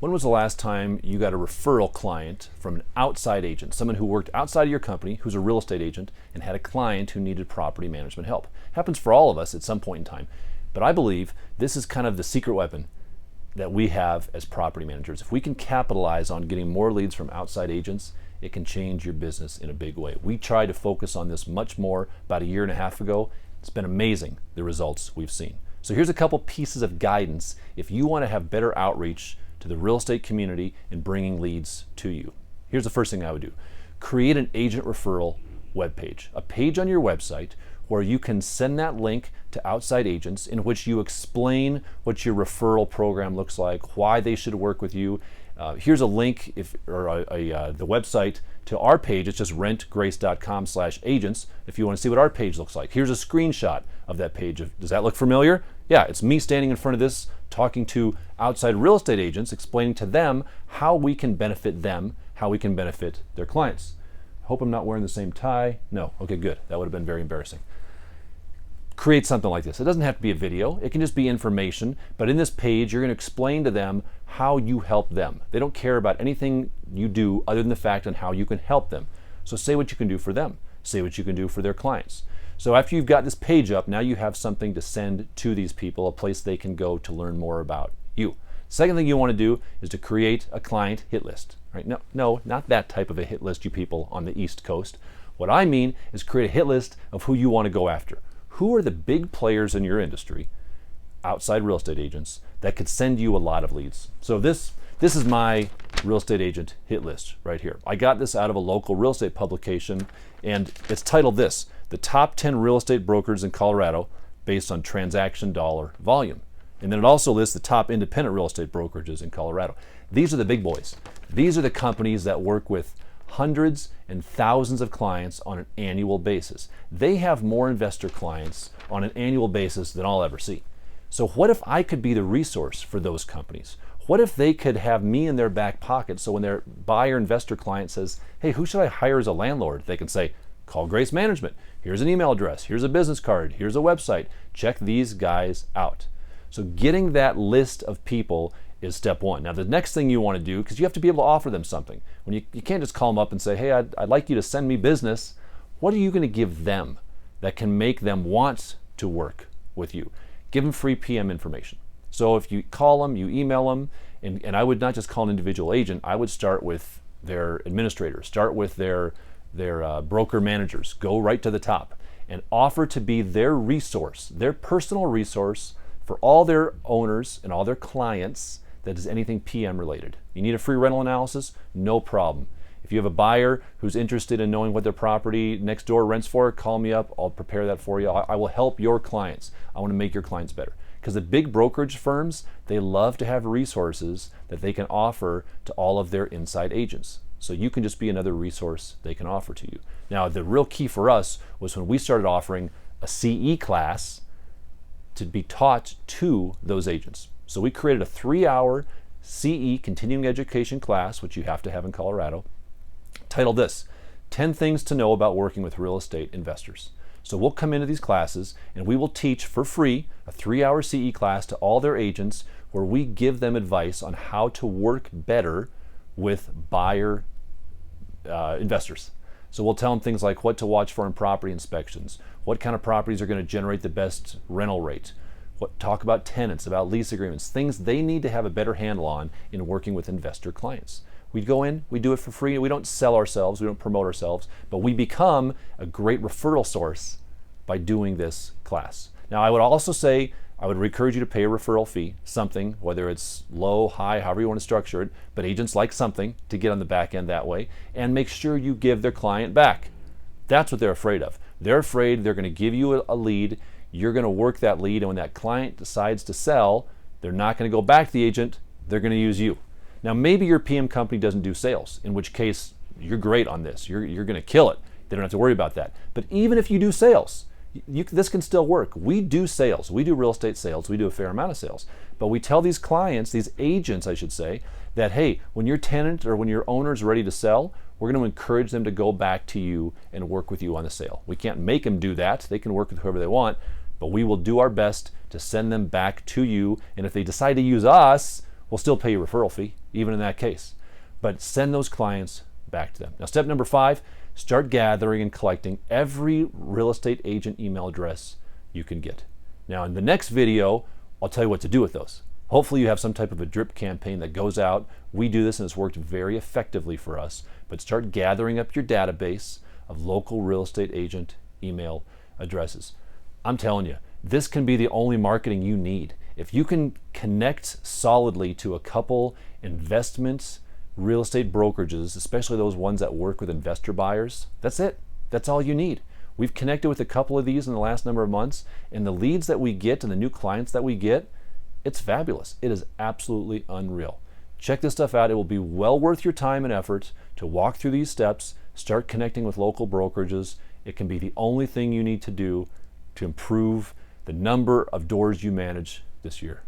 When was the last time you got a referral client from an outside agent, someone who worked outside of your company, who's a real estate agent, and had a client who needed property management help? Happens for all of us at some point in time. But I believe this is kind of the secret weapon that we have as property managers. If we can capitalize on getting more leads from outside agents, it can change your business in a big way. We tried to focus on this much more about a year and a half ago. It's been amazing, the results we've seen. So here's a couple pieces of guidance if you want to have better outreach to the real estate community and bringing leads to you. Here's the first thing I would do. Create an agent referral webpage, a page on your website where you can send that link to outside agents in which you explain what your referral program looks like, why they should work with you. Here's a link the website to our page. It's just rentgrace.com/agents if you want to see what our page looks like. Here's a screenshot of that page. Does that look familiar? Yeah, it's me standing in front of this talking to outside real estate agents, explaining to them how we can benefit them, how we can benefit their clients. Hope I'm not wearing the same tie. No, okay, good. That would have been very embarrassing. Create something like this. It doesn't have to be a video. It can just be information. But in this page, you're going to explain to them how you help them. They don't care about anything you do other than the fact on how you can help them. So say what you can do for them. Say what you can do for their clients. So after you've got this page up, now you have something to send to these people, a place they can go to learn more about you. Second thing you want to do is to create a client hit list. Right? No, not that type of a hit list, you people on the East Coast. What I mean is create a hit list of who you want to go after. Who are the big players in your industry, outside real estate agents, that could send you a lot of leads? So this is my real estate agent hit list right here. I got this out of a local real estate publication, and it's titled this, The Top 10 Real Estate Brokers in Colorado Based on Transaction Dollar Volume. And then it also lists the top independent real estate brokerages in Colorado. These are the big boys. These are the companies that work with hundreds and thousands of clients on an annual basis. They have more investor clients on an annual basis than I'll ever see. So what if I could be the resource for those companies? What if they could have me in their back pocket so when their buyer investor client says, hey, who should I hire as a landlord? They can say, call Grace Management. Here's an email address. Here's a business card. Here's a website. Check these guys out. So getting that list of people is step one. Now the next thing you want to do, because you have to be able to offer them something. When you can't just call them up and say, hey, I'd like you to send me business. What are you going to give them that can make them want to work with you? Give them free PM information. So if you call them, you email them, and I would not just call an individual agent, I would start with their administrators, start with their broker managers, go right to the top and offer to be their resource, their personal resource for all their owners and all their clients that is anything PM related. You need a free rental analysis? No problem. If you have a buyer who's interested in knowing what their property next door rents for, call me up. I'll prepare that for you. I will help your clients. I want to make your clients better. Because the big brokerage firms, they love to have resources that they can offer to all of their inside agents. So you can just be another resource they can offer to you. Now, the real key for us was when we started offering a CE class to be taught to those agents. So we created a 3-hour CE continuing education class, which you have to have in Colorado, titled this, 10 Things to Know About Working with Real Estate Investors. So we'll come into these classes and we will teach for free a 3-hour CE class to all their agents where we give them advice on how to work better with buyer investors. So we'll tell them things like what to watch for in property inspections, what kind of properties are going to generate the best rental rate, talk about tenants, about lease agreements, things they need to have a better handle on in working with investor clients. We go in, we do it for free. We don't sell ourselves, we don't promote ourselves, but we become a great referral source by doing this class. Now, I would also say, I would encourage you to pay a referral fee, something, whether it's low, high, however you want to structure it, but agents like something to get on the back end that way, and make sure you give their client back. That's what they're afraid of. They're afraid they're going to give you a lead, you're going to work that lead, and when that client decides to sell, they're not going to go back to the agent, they're going to use you. Now, maybe your PM company doesn't do sales, in which case you're great on this. You're going to kill it. They don't have to worry about that. But even if you do sales, this can still work. We do sales. We do real estate sales. We do a fair amount of sales. But we tell these clients, these agents, I should say, that, hey, when your tenant or when your owner is ready to sell, we're going to encourage them to go back to you and work with you on the sale. We can't make them do that. They can work with whoever they want, but we will do our best to send them back to you. And if they decide to use us, We'll still pay you a referral fee, even in that case. But send those clients back to them. Now, step number 5, start gathering and collecting every real estate agent email address you can get. Now, in the next video, I'll tell you what to do with those. Hopefully you have some type of a drip campaign that goes out. We do this and it's worked very effectively for us. But start gathering up your database of local real estate agent email addresses. I'm telling you, this can be the only marketing you need. If you can connect solidly to a couple investments, real estate brokerages, especially those ones that work with investor buyers, that's it. That's all you need. We've connected with a couple of these in the last number of months, and the leads that we get and the new clients that we get, it's fabulous. It is absolutely unreal. Check this stuff out. It will be well worth your time and effort to walk through these steps, start connecting with local brokerages. It can be the only thing you need to do to improve the number of doors you manage this year.